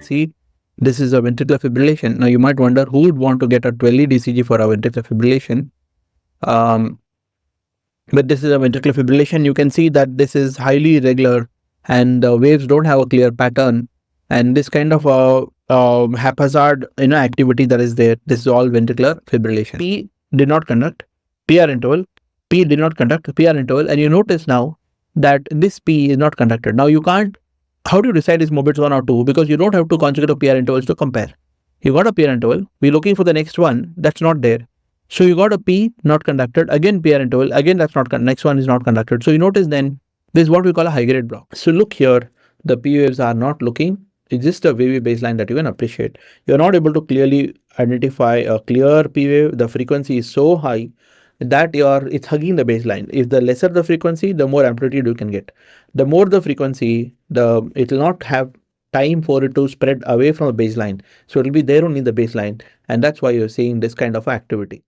see this is a ventricular fibrillation. Now you might wonder who would want to get a 12-lead ECG for a ventricular fibrillation. But this is a ventricular fibrillation. You can see that this is highly irregular and the waves don't have a clear pattern. And this kind of haphazard activity that is there, this is all ventricular fibrillation. P did not conduct, PR interval, P did not conduct, PR interval, and you notice now that this P is not conducted. Now you can't, how do you decide is Mobitz 1 or 2? Because you don't have two consecutive PR intervals to compare. You got a PR interval, we're looking for the next one, that's not there. So you got a P not conducted, again PR interval, again that's not, next one is not conducted. So you notice then, this is what we call a high grade block. So look here, the P waves are not looking, it's just a wavy baseline that you can appreciate. You're not able to clearly identify a clear P wave, the frequency is so high that it's hugging the baseline. If the lesser the frequency, the more amplitude you can get. The more the frequency, it will not have time for it to spread away from the baseline. So it will be there only in the baseline. And that's why you're seeing this kind of activity.